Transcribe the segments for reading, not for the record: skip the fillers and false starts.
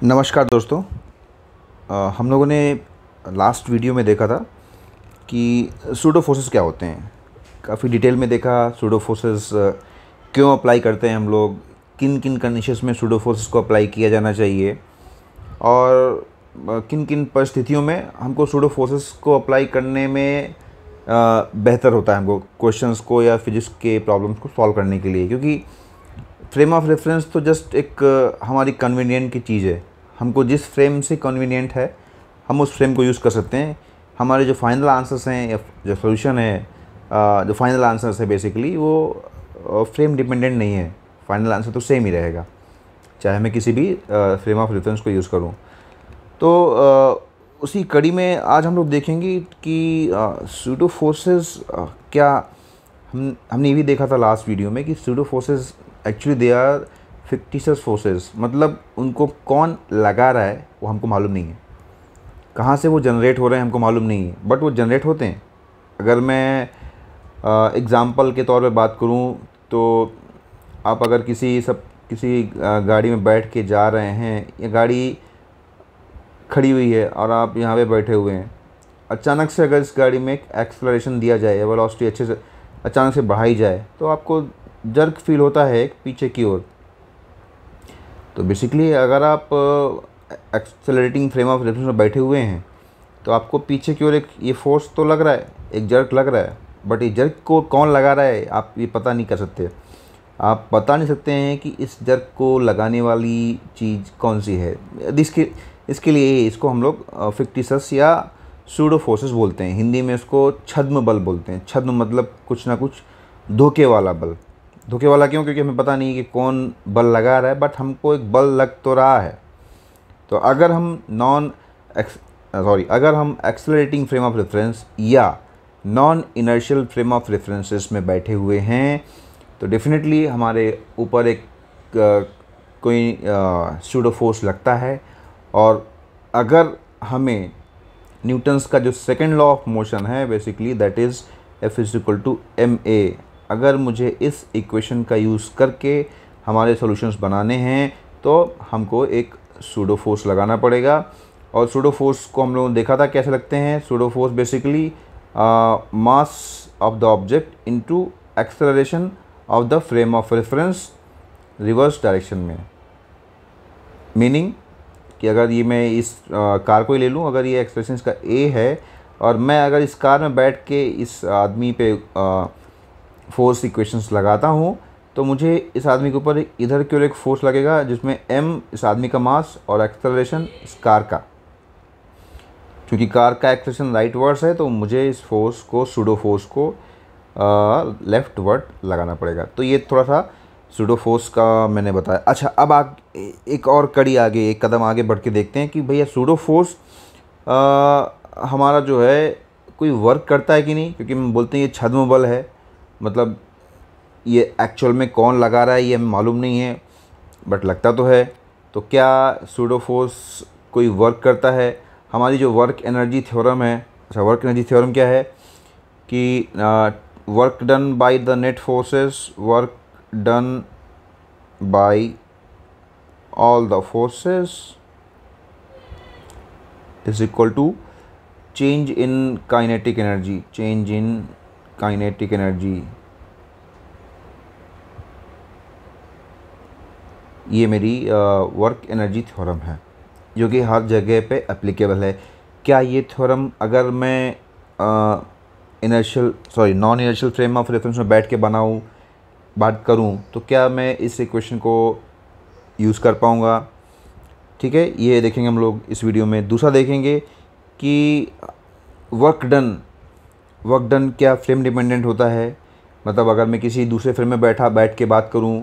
नमस्कार दोस्तों। हम लोगों ने लास्ट वीडियो में देखा था कि सूडो फोर्सेस क्या होते हैं। काफ़ी डिटेल में देखा सूडो फोर्सेस क्यों अप्लाई करते हैं हम लोग, किन किन कंडीशंस में सूडो फोर्सेस को अप्लाई किया जाना चाहिए और किन किन परिस्थितियों में हमको सूडो फोर्सेस को अप्लाई करने में बेहतर होता है हमको क्वेश्चंस को या फिजिक्स के प्रॉब्लम्स को सॉल्व करने के लिए। क्योंकि फ्रेम ऑफ रेफरेंस तो जस्ट एक हमारी कन्वीनियंट की चीज़ है। हमको जिस फ्रेम से कन्वीनियंट है हम उस फ्रेम को यूज़ कर सकते हैं। हमारे जो फाइनल आंसर्स हैं या जो सोल्यूशन है, जो फाइनल आंसर्स है बेसिकली वो फ्रेम डिपेंडेंट नहीं है। फाइनल आंसर तो सेम ही रहेगा चाहे मैं किसी भी फ्रेम ऑफ रेफरेंस को यूज़ करूँ। तो उसी कड़ी में आज हम लोग देखेंगे कि सूडो फोर्सेस क्या हमने ये भी देखा था लास्ट वीडियो में कि pseudo forces actually they are fictitious forces. मतलब उनको कौन लगा रहा है वो हमको मालूम नहीं है, कहाँ से वो जनरेट हो रहे हैं हमको मालूम नहीं है, बट वो जनरेट होते हैं। अगर मैं एग्ज़ाम्पल के तौर पे बात करूँ तो आप अगर किसी गाड़ी में बैठ के जा रहे हैं या गाड़ी खड़ी हुई है और आप यहाँ पे बैठे हुए हैं, अचानक से अगर इस गाड़ी में एक एक्सेलरेशन दिया जाए या वेलोसिटी अच्छे से अचानक से बढ़ाई जाए तो आपको जर्क फील होता है एक पीछे की ओर। तो बेसिकली अगर आप एक्सेलरेटिंग फ्रेम ऑफ रेफरेंस में बैठे हुए हैं तो आपको पीछे की ओर एक ये फोर्स तो लग रहा है, एक जर्क लग रहा है, बट ये जर्क को कौन लगा रहा है आप ये पता नहीं कर सकते। आप बता नहीं सकते हैं कि इस जर्क को लगाने वाली चीज़ कौन सी है। इसके लिए इसको हम लोग फिक्टिशियस या सूडो फोर्सेस बोलते हैं। हिंदी में इसको छद्म बल बोलते हैं। छद्म मतलब कुछ ना कुछ धोखे वाला बल। धोखे वाला क्यों? क्योंकि हमें पता नहीं कि कौन बल लगा रहा है, बट हमको एक बल लग तो रहा है। तो अगर हम एक्सेलरेटिंग फ्रेम ऑफ रेफरेंस या non inertial frame of references में बैठे हुए हैं तो डेफिनेटली हमारे ऊपर एक कोई सूडो फोर्स लगता है। और अगर हमें न्यूटन्स का जो सेकंड लॉ ऑफ मोशन है बेसिकली दैट इज़ F=ma, अगर मुझे इस इक्वेशन का यूज़ करके हमारे सॉल्यूशंस बनाने हैं तो हमको एक सूडो फोर्स लगाना पड़ेगा। और सूडो फोर्स को हम लोगों ने देखा था कैसे लगते हैं। Pseudo force basically mass of the object into acceleration of the frame of reference reverse direction में। मीनिंग कि अगर ये मैं इस कार को ही ले लूँ, अगर ये एक्सेलरेशन इसका a है और मैं अगर इस कार में बैठ के इस आदमी पे फोर्स इक्वेशंस लगाता हूँ तो मुझे इस आदमी के ऊपर इधर की ओर एक फोर्स लगेगा जिसमें m इस आदमी का मास और एक्सेलरेशन इस कार का। क्योंकि कार का एक्सेलरेशन राइट वर्ड्स है तो मुझे इस फोर्स को सूडो फोर्स को लेफ्ट वर्ड लगाना पड़ेगा। तो ये थोड़ा सा सूडो फोर्स का मैंने बताया। अच्छा, अब एक और कड़ी आगे, एक कदम आगे बढ़ के देखते हैं कि भैया सूडो फोर्स हमारा जो है कोई वर्क करता है कि नहीं। क्योंकि हम बोलते हैं ये छद्म बल है, मतलब ये एक्चुअल में कौन लगा रहा है ये हमें मालूम नहीं है, बट लगता तो है। तो क्या सूडो फोर्स कोई वर्क करता है? हमारी जो वर्क एनर्जी थ्योरम है, अच्छा वर्क एनर्जी थ्योरम क्या है कि work done by the net forces, work done by all the forces is equal to change in kinetic energy, change in kinetic energy। ये मेरी वर्क एनर्जी थ्योरम है जो कि हर जगह पे एप्लीकेबल है। क्या ये थ्योरम अगर मैं non inertial frame of reference में बैठ के बात करूं तो क्या मैं इस इक्वेशन को यूज़ कर पाऊंगा? ठीक है, ये देखेंगे हम लोग इस वीडियो में। दूसरा देखेंगे कि वर्क डन क्या फ्रेम डिपेंडेंट होता है। मतलब अगर मैं किसी दूसरे फ्रेम में बैठ के बात करूं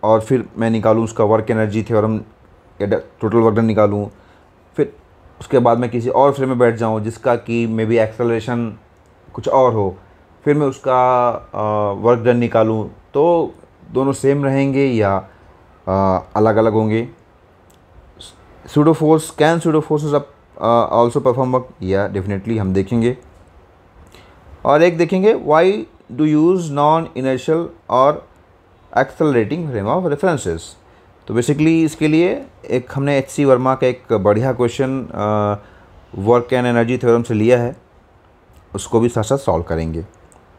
और फिर मैं निकालूं उसका वर्क एनर्जी थ्योरम या टोटल वर्क डन निकालूं, फिर उसके बाद मैं किसी और फ्रेम में बैठ जाऊं जिसका कि मे बी एक्सेलरेशन कुछ और हो, फिर मैं उसका वर्क डन निकालूं, तो दोनों सेम रहेंगे या अलग अलग होंगे। Pseudo forces also perform work, या डेफिनेटली हम देखेंगे। और एक देखेंगे why do use non inertial और एक्सेलरेटिंग फ्रेम ऑफ रेफरेंसेस। तो बेसिकली इसके लिए एक हमने एच सी वर्मा का एक बढ़िया question work and energy theorem से लिया है, उसको भी साथ साथ सॉल्व करेंगे।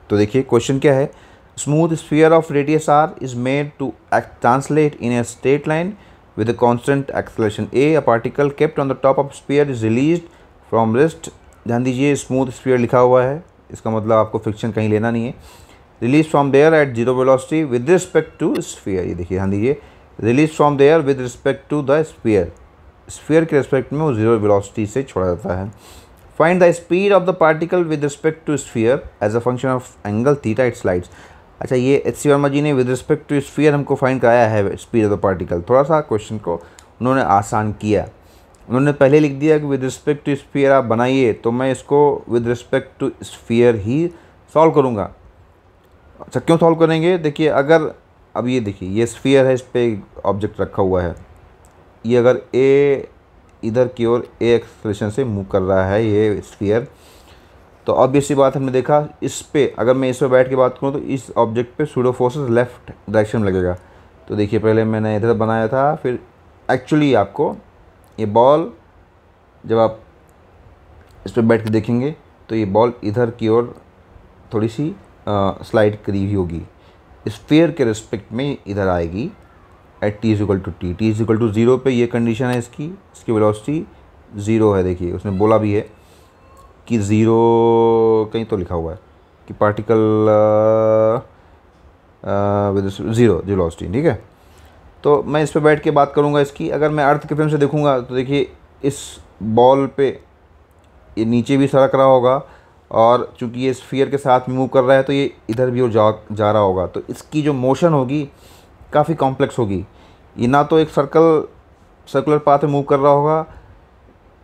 तो देखिए क्वेश्चन क्या है, smooth sphere of radius R is made to translate in a straight line with a constant acceleration a, a particle kept on the top of sphere is released from rest। ध्यान दीजिए smooth sphere लिखा हुआ है, इसका मतलब आपको friction कहीं लेना नहीं है। Release from there at zero velocity with respect to sphere, ये देखिए ध्यान दीजिए, release from there with respect to the sphere, sphere के रिस्पेक्ट में वो जीरो वेलोसिटी से छोड़ा जाता है। Find the speed of the particle with respect to sphere as a function of angle theta it slides. अच्छा, ये एच सी वर्मा जी ने विद रिस्पेक्ट टू स्फीयर हमको फाइंड कराया है स्पीड ऑफ द पार्टिकल। थोड़ा सा क्वेश्चन को उन्होंने आसान किया, उन्होंने पहले लिख दिया कि विद रिस्पेक्ट टू स्फीयर आप बनाइए, तो मैं इसको विद रिस्पेक्ट टू स्फीयर ही सॉल्व करूँगा। अच्छा, क्यों सॉल्व करेंगे, देखिए अगर अब ये देखिए ये स्फीयर है, इस पर ऑब्जेक्ट रखा हुआ है, ये अगर ए इधर की ओर ए एक्सेलरेशन से मूव कर रहा है ये स्फीयर, तो ऑब्वियस सी बात हमने देखा इस पे, अगर मैं इस पर बैठ के बात करूँ तो इस ऑब्जेक्ट पे सूडो फोर्सेस लेफ्ट डायरेक्शन में लगेगा। तो देखिए पहले मैंने इधर बनाया था, फिर एक्चुअली आपको ये बॉल जब आप इस पर बैठ के देखेंगे तो ये बॉल इधर की ओर थोड़ी सी स्लाइड करी हुई होगी, स्फीयर के रिस्पेक्ट में इधर आएगी at T is equal to T, T is equal to zero पे ये कंडीशन है इसकी वेलोसिटी ज़ीरो है। देखिए उसने बोला भी है कि ज़ीरो, कहीं तो लिखा हुआ है कि पार्टिकल विद ज़ीरो वेलोसिटी, ठीक है। तो मैं इस पे बैठ के बात करूँगा इसकी, अगर मैं अर्थ के फ्रेम से देखूँगा तो देखिए इस बॉल पे ये नीचे भी सरक रहा होगा, और चूंकि ये स्फीयर के साथ मूव कर रहा है तो ये इधर भी जा रहा होगा, तो इसकी जो मोशन होगी काफ़ी कॉम्प्लेक्स होगी। ये ना तो एक सर्कुलर पाथ में मूव कर रहा होगा,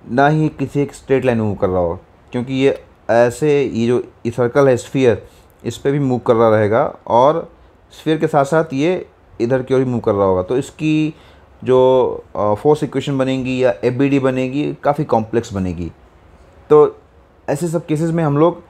ना ही किसी एक स्ट्रेट लाइन में मूव कर रहा होगा, क्योंकि ये ऐसे ये जो ये सर्कल है स्फीयर, इस पे भी मूव कर रहा रहेगा और स्फीयर के साथ साथ ये इधर की ओर भी मूव कर रहा होगा। तो इसकी जो फोर्स इक्वेशन बनेगी या एफ बनेगी काफ़ी कॉम्प्लेक्स बनेगी। तो ऐसे सब केसेस में हम लोग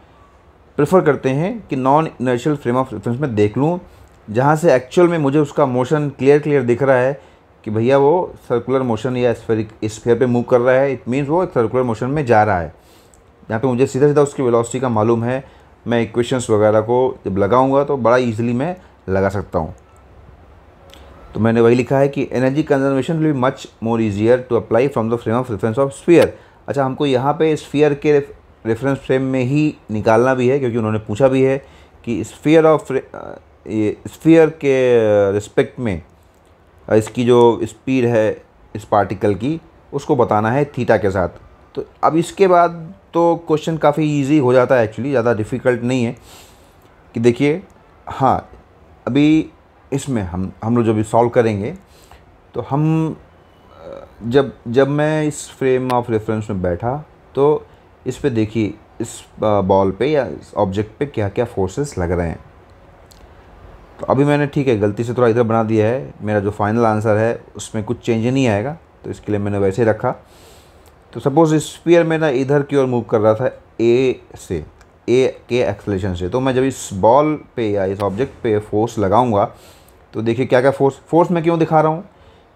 प्रेफर करते हैं कि non inertial frame of reference में देख लूँ, जहाँ से एक्चुअल में मुझे उसका मोशन क्लियर दिख रहा है कि भैया वो सर्कुलर मोशन या स्फीयर पे मूव कर रहा है, इट मीन्स वो एक सर्कुलर मोशन में जा रहा है। यहाँ पे मुझे सीधा उसकी वेलोसिटी का मालूम है, मैं इक्वेशंस वगैरह को जब लगाऊंगा तो बड़ा इजीली मैं लगा सकता हूँ। तो मैंने वही लिखा है कि energy conservation will be much more easier to apply from the frame of reference of sphere. अच्छा, हमको यहाँ पे स्फीयर के रेफरेंस फ्रेम में ही निकालना भी है, क्योंकि उन्होंने पूछा भी है कि स्फीयर के रिस्पेक्ट में इसकी जो स्पीड है इस पार्टिकल की, उसको बताना है थीटा के साथ। तो अब इसके बाद तो क्वेश्चन काफ़ी इजी हो जाता है, एक्चुअली ज़्यादा डिफ़िकल्ट नहीं है। कि देखिए हाँ, अभी इसमें हम लोग जब भी सॉल्व करेंगे तो हम जब मैं इस फ्रेम ऑफ रेफरेंस में बैठा तो इस पे देखिए इस बॉल पे या इस ऑब्जेक्ट पे क्या क्या फोर्सेस लग रहे हैं। तो अभी मैंने ठीक है गलती से थोड़ा इधर बना दिया है, मेरा जो फाइनल आंसर है उसमें कुछ चेंज नहीं आएगा, तो इसके लिए मैंने वैसे रखा। तो सपोज़ स्फीयर मेरा इधर की ओर मूव कर रहा था ए के एक्सेलरेशन से, तो मैं जब इस बॉल पे या इस ऑब्जेक्ट पे फोर्स लगाऊंगा तो देखिए क्या क्या फोर्स मैं क्यों दिखा रहा हूँ,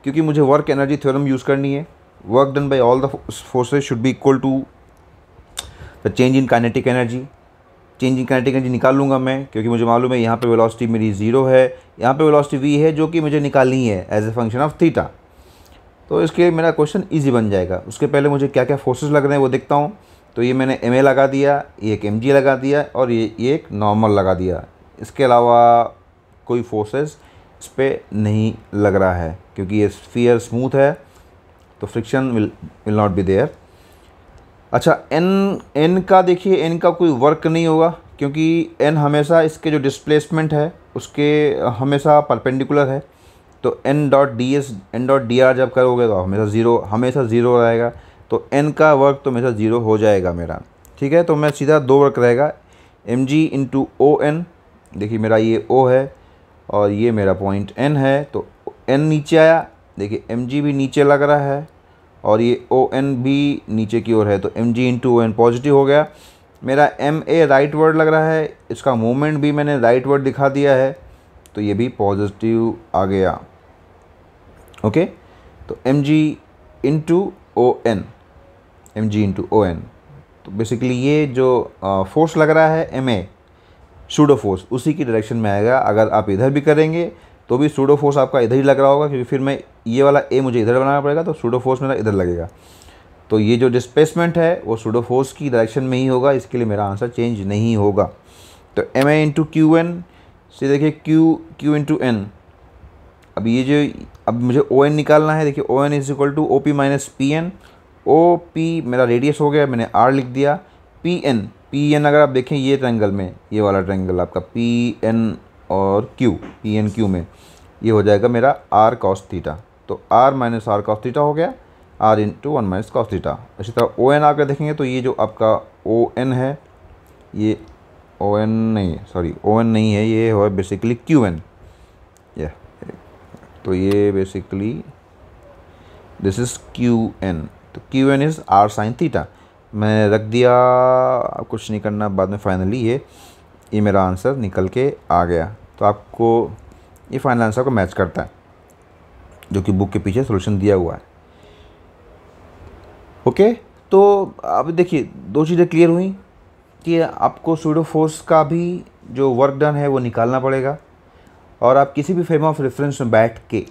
क्योंकि मुझे वर्क एनर्जी थ्योरम यूज़ करनी है। Work done by all the forces should be equal to the change in kinetic energy. Change in kinetic energy निकाल लूँगा मैं, क्योंकि मुझे मालूम है यहाँ पे वेलोसिटी मेरी ज़ीरो है, यहाँ पे वेलोसिटी v है जो कि मुझे निकालनी है as a function of theta. तो इसके लिए मेरा क्वेश्चन इजी बन जाएगा। उसके पहले मुझे क्या क्या फोर्सेस लग रहे हैं वो देखता हूँ। तो ये मैंने ma लगा दिया, ये एक mg लगा दिया और ये एक नॉर्मल लगा दिया। इसके अलावा कोई फोर्सेस इस पर नहीं लग रहा है, क्योंकि ये स्फीयर स्मूथ है तो friction will not be there. अच्छा, n का देखिए, n का कोई वर्क नहीं होगा, क्योंकि n हमेशा इसके जो डिस्प्लेसमेंट है उसके हमेशा परपेंडिकुलर है। तो n डॉट डी आर जब करोगे तो हमेशा ज़ीरो रहेगा, तो n का वर्क तो हमेशा ज़ीरो हो जाएगा मेरा। ठीक है, तो मैं सीधा दो वर्क रहेगा mg इंटू ओ एन। देखिए मेरा ये o है और ये मेरा पॉइंट n है, तो n नीचे आया, देखिए mg भी नीचे लग रहा है और ये ON भी नीचे की ओर है, तो mg इंटू ON पॉजिटिव हो गया। मेरा MA राइट वर्ड लग रहा है, इसका मूवमेंट भी मैंने राइट वर्ड दिखा दिया है, तो ये भी पॉजिटिव आ गया। ओके, तो M G into O N, M G into O N, तो बेसिकली ये जो फोर्स लग रहा है एम ए सूडो फोर्स उसी की डायरेक्शन में आएगा। अगर आप इधर भी करेंगे तो भी सूडो फोर्स आपका इधर ही लग रहा होगा, क्योंकि फिर मैं ये वाला ए मुझे इधर बनाना पड़ेगा, तो सूडो फोर्स मेरा इधर लगेगा। तो ये जो डिस्प्लेसमेंट है वो सूडो फोर्स की डायरेक्शन में ही होगा, इसके लिए मेरा आंसर चेंज नहीं होगा। तो M A into Q N से देखिए क्यू इंटू एन, अब ये जो अब मुझे ओ एन निकालना है, देखिए O N is equal to O P minus P N. O P मेरा रेडियस हो गया, मैंने आर लिख दिया। पी एन अगर आप देखें ये ट्रायंगल में, ये वाला ट्रायंगल आपका पी एन और क्यू, पी एन क्यू में ये हो जाएगा मेरा आर कॉस थीटा। तो R minus R cos theta हो गया, R into one minus cos theta. इसी तरह ओ एन आकर देखेंगे तो ये जो आपका ओ एन है, ये ओ एन नहीं है, सॉरी ओ एन नहीं है, ये है बेसिकली क्यू एन। ये तो ये basically this is Q N, तो Q N is R sine theta. मैंने रख दिया, कुछ नहीं करना, बाद में फाइनली ये मेरा आंसर निकल के आ गया। तो आपको ये फाइनल आंसर को मैच करता है जो कि बुक के पीछे सॉल्यूशन दिया हुआ है। ओके, तो अब देखिए दो चीज़ें क्लियर हुई कि आपको सूडो फोर्स का भी जो वर्क डन है वो निकालना पड़ेगा, और आप किसी भी फ्रेम ऑफ रेफरेंस में बैठ के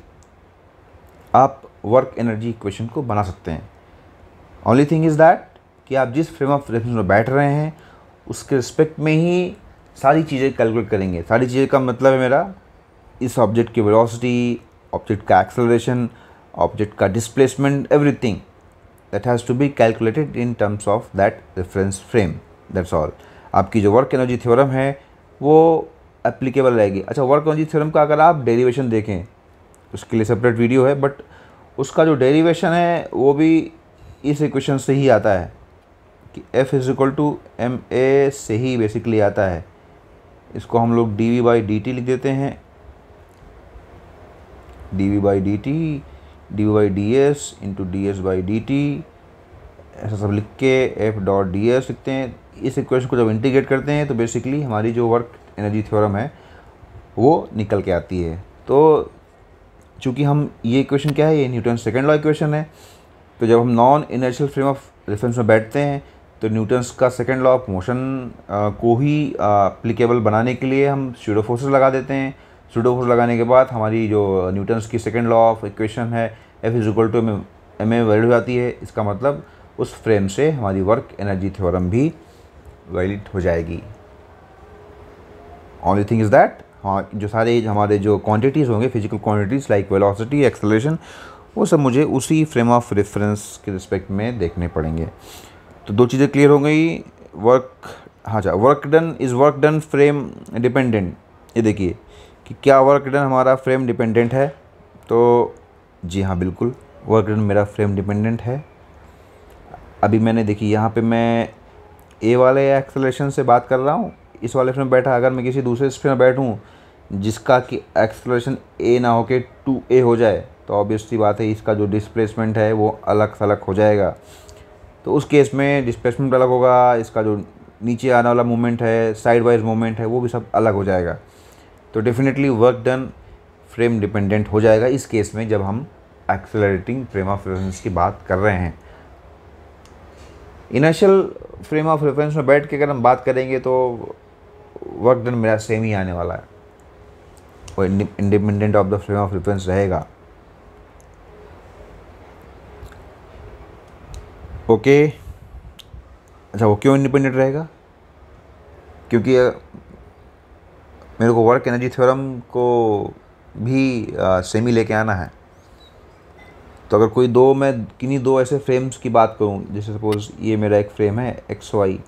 आप वर्क एनर्जी इक्वेशन को बना सकते हैं। ओनली थिंग इज़ दैट कि आप जिस फ्रेम ऑफ रेफरेंस में बैठ रहे हैं उसके रिस्पेक्ट में ही सारी चीज़ें कैलकुलेट करेंगे। सारी चीज़ें का मतलब है मेरा इस ऑब्जेक्ट की वेलोसिटी, ऑब्जेक्ट का एक्सेलरेशन, ऑब्जेक्ट का displacement, everything that has to be calculated in terms of that reference frame, that's all. आपकी जो वर्क एनर्जी थ्योरम है वो एप्लीकेबल रहेगी। अच्छा, वर्क एनर्जी थ्योरम का अगर आप डेरिवेशन देखें उसके लिए सेपरेट वीडियो है, बट उसका जो डेरिवेशन है वो भी इस इक्वेशन से ही आता है कि F is equal to M A से ही बेसिकली आता है। इसको हम लोग D V by D T लिख देते हैं, D V by D T, D V by D S into D S by D T, ऐसा सब लिख के एफ डॉट डी एस लिखते हैं। इस इक्वेशन को जब इंटीग्रेट करते हैं तो बेसिकली हमारी जो वर्क एनर्जी थ्योरम है वो निकल के आती है। तो चूँकि हम ये इक्वेशन क्या है, ये न्यूटन सेकेंड लॉ इक्वेशन है, तो जब हम non inertial frame of reference में बैठते हैं तो न्यूटन्स का सेकेंड लॉ ऑफ मोशन को ही एप्लीकेबल बनाने के लिए हम सूडो फोर्सेस लगा देते हैं। सूडो फोर्स लगाने के बाद हमारी जो न्यूटन्स की सेकेंड लॉ ऑफ इक्वेशन है F is equal to M A valid हो जाती है। इसका मतलब उस फ्रेम से हमारी वर्क एनर्जी थ्योरम भी वैलिड हो जाएगी। ओनली थिंग इज़ दैट हाँ, जो सारे हमारे जो क्वांटिटीज़ होंगे, physical quantities like velocity, acceleration, वो सब मुझे उसी फ्रेम ऑफ रेफरेंस के रिस्पेक्ट में देखने पड़ेंगे। तो दो चीज़ें क्लियर हो गई। Work done is work done frame dependent. ये देखिए कि क्या वर्क डन हमारा फ्रेम डिपेंडेंट है, तो जी हाँ बिल्कुल वर्क डन मेरा फ्रेम डिपेंडेंट है। अभी मैंने देखिए यहाँ पे मैं ए वाले एक्सेलरेशन से बात कर रहा हूँ, इस वाले फ्रेम बैठा। अगर मैं किसी दूसरे फ्रेम में बैठूँ जिसका कि एक्सेलरेशन ए ना हो के 2a हो जाए, तो ऑब्वियसली बात है इसका जो डिस्प्लेसमेंट है वो अलग थलग हो जाएगा। तो उस केस में डिस्प्लेसमेंट अलग होगा, इसका जो नीचे आने वाला मूवमेंट है, साइड वाइज मूवमेंट है, वो भी सब अलग हो जाएगा। तो definitely work done frame dependent हो जाएगा इस केस में जब हम एक्सेलरेटिंग फ्रेम ऑफ रेफरेंस की बात कर रहे हैं। इनर्शियल फ्रेम ऑफ रेफरेंस में बैठ के अगर हम बात करेंगे तो वर्क डन मेरा सेम ही आने वाला है, वो independent of the frame of reference रहेगा। ओके, अच्छा वो क्यों इंडिपेंडेंट रहेगा? क्योंकि मेरे को वर्क एनर्जी थ्योरम को भी सेमी लेके आना है। तो अगर कोई मैं किन्हीं दो ऐसे फ्रेम्स की बात करूं, जैसे सपोज ये मेरा एक फ्रेम है एक्स वाई,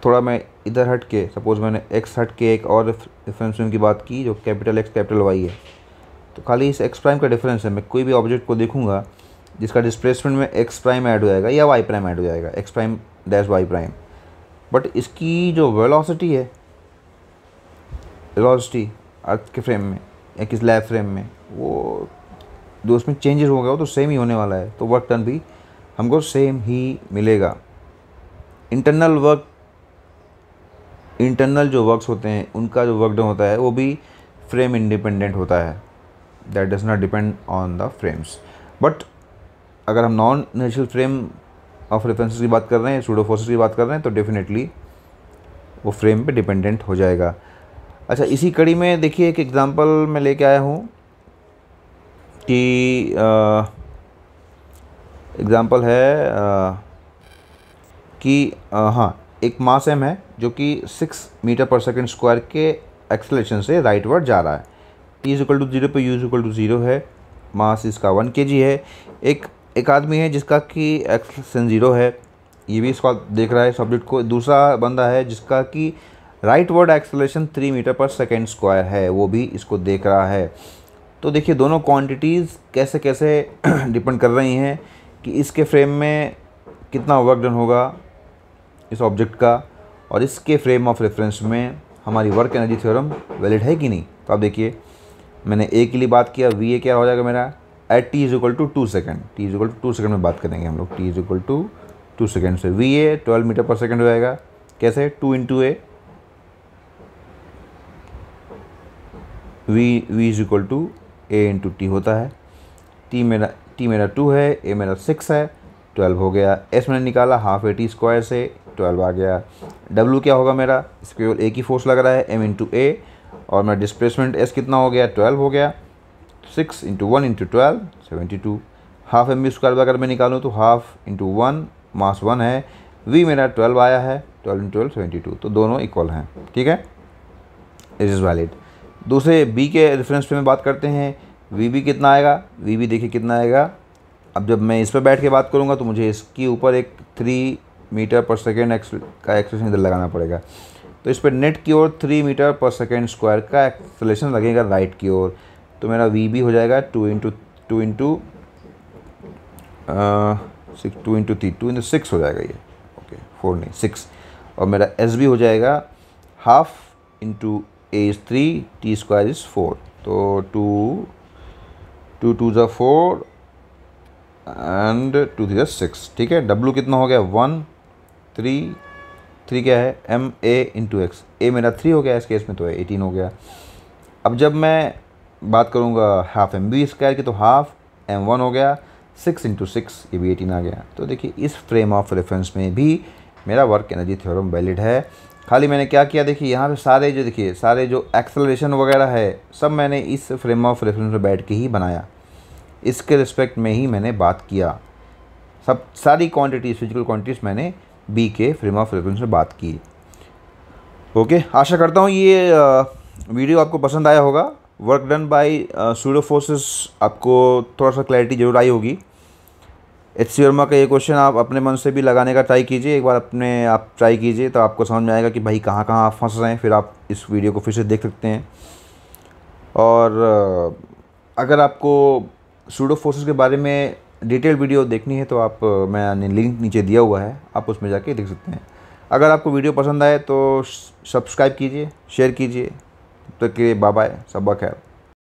थोड़ा मैं इधर हट के, सपोज मैंने एक्स हट के एक और रेफरेंस फ्रेम की बात की जो कैपिटल एक्स कैपिटल वाई है, तो खाली इस एक्स प्राइम का डिफरेंस है। मैं कोई भी ऑब्जेक्ट को देखूंगा जिसका डिस्प्लेसमेंट में एक्स प्राइम ऐड हो जाएगा या वाई प्राइम ऐड हो जाएगा, X prime dash Y prime, but इसकी जो वेलोसिटी है, वेलोसिटी अर्थ के फ्रेम में या किस लैब फ्रेम में, वो जो उसमें चेंजेस होगा वो तो सेम ही होने वाला है। तो वर्क डन भी हमको सेम ही मिलेगा। इंटरनल जो वर्क्स होते हैं उनका जो वर्क डन होता है वो भी फ्रेम इंडिपेंडेंट होता है। That does not depend on the frames. But अगर हम non inertial frame of references की बात कर रहे हैं, सूडो फोर्सेस की बात कर रहे हैं, तो डेफिनेटली वो फ्रेम पे डिपेंडेंट हो जाएगा। अच्छा, इसी कड़ी में देखिए एक एग्जांपल मैं लेके आया हूँ कि एग्जांपल है कि हाँ, एक मास एम है जो कि 6 मीटर पर सेकंड स्क्वायर के एक्सेलरेशन से राइटवर्ड जा रहा है। टी इज इक्वल टू 0 पर यू इज इक्वल टू 0 है, मास इसका 1 kg है। एक आदमी है जिसका कि एक्सेलरेशन 0 है, ये भी इसको देख रहा है सब्जेक्ट को। दूसरा बंदा है जिसका कि rightward acceleration 3 metre per second square है, वो भी इसको देख रहा है। तो देखिए दोनों क्वांटिटीज़ कैसे कैसे डिपेंड कर रही हैं कि इसके फ्रेम में कितना वर्क डन होगा इस ऑब्जेक्ट का, और इसके फ्रेम ऑफ रेफरेंस में हमारी वर्क एनर्जी थ्योरम वैलिड है कि नहीं। तो आप देखिए मैंने ए के लिए बात किया, वी ए क्या हो जाएगा मेरा at T is equal to 2 second. T is equal to 2 second में बात करेंगे हम लोग, T is equal to 2 second से V A 12 metre per second हो जाएगा। कैसे 2 into A, V is equal to A into T होता है। टी मेरा 2 है, ए मेरा 6 है, 12 हो गया। एस मैंने निकाला हाफ ए टी स्क्वायर से 12 आ गया। डब्ल्यू क्या होगा मेरा, इस केवल ए की फोर्स लग रहा है, एम इंटू ए, और मेरा डिस्प्लेसमेंट एस कितना हो गया 12 हो गया। 6 into 1 into 12 72। Half M B square अगर मैं निकालूँ तो हाफ इंटू 1, मास 1 है, वी मेरा 12 आया है, 12 इंटू 12 72, तो दोनों इक्वल हैं। ठीक है, इट इज़ वैलिड। दूसरे बी के रेफरेंस पे में बात करते हैं, वी बी कितना आएगा, वी बी देखिए कितना आएगा। अब जब मैं इस पर बैठ के बात करूँगा तो मुझे इसके ऊपर एक 3 मीटर पर सेकेंड का एक्सेलरेशन इधर लगाना पड़ेगा। तो इस पर नेट की ओर 3 मीटर पर सेकेंड स्क्वायर का एक्सेलरेशन लगेगा राइट की ओर। तो मेरा वी बी हो जाएगा 2 इंटू 6 हो जाएगा ये, ओके 4 नहीं 6। और मेरा एस बी हो जाएगा half into A is 3, T square is 4, तो 2 2 ज़ा 4 एंड 2 3 ज़ा 6। ठीक है, डब्लू कितना हो गया 1 3 क्या है एम ए इंटू एक्स, ए मेरा 3 हो गया इस केस में, तो 18 हो गया। अब जब मैं बात करूँगा हाफ एम बी स्क्वायर की, तो हाफ एम 1 हो गया, 6 इंटू 6 ये भी 18 आ गया। तो देखिए इस फ्रेम ऑफ रेफरेंस में भी मेरा वर्क एनर्जी थ्योरम वैलिड है। खाली मैंने क्या किया, देखिए यहाँ पे सारे जो एक्सेलरेशन वगैरह है सब मैंने इस फ्रेम ऑफ रेफरेंस में बैठ के ही बनाया, इसके रिस्पेक्ट में ही मैंने बात किया। सारी क्वांटिटीज़, फिजिकल क्वांटिटीज़ मैंने बी के फ्रेम ऑफ रेफरेंस में बात की। ओके, आशा करता हूँ ये वीडियो आपको पसंद आया होगा। Work done bye pseudo forces आपको थोड़ा सा क्लैरिटी जरूर आई होगी। एच.सी. वर्मा का ये क्वेश्चन आप अपने मन से भी लगाने का ट्राई कीजिए, एक बार आप ट्राई कीजिए तो आपको समझ में आएगा कि भाई कहाँ कहाँ आप फंस रहे हैं। फिर आप इस वीडियो को फिर से देख सकते हैं। और अगर आपको सूडो फोर्सेस के बारे में डिटेल वीडियो देखनी है तो आप मैंने लिंक नीचे दिया हुआ है, आप उसमें जाके देख सकते हैं। अगर आपको वीडियो पसंद आए तो सब्सक्राइब कीजिए, शेयर कीजिए। तब तक के लिए बाय बाय, सब खैर।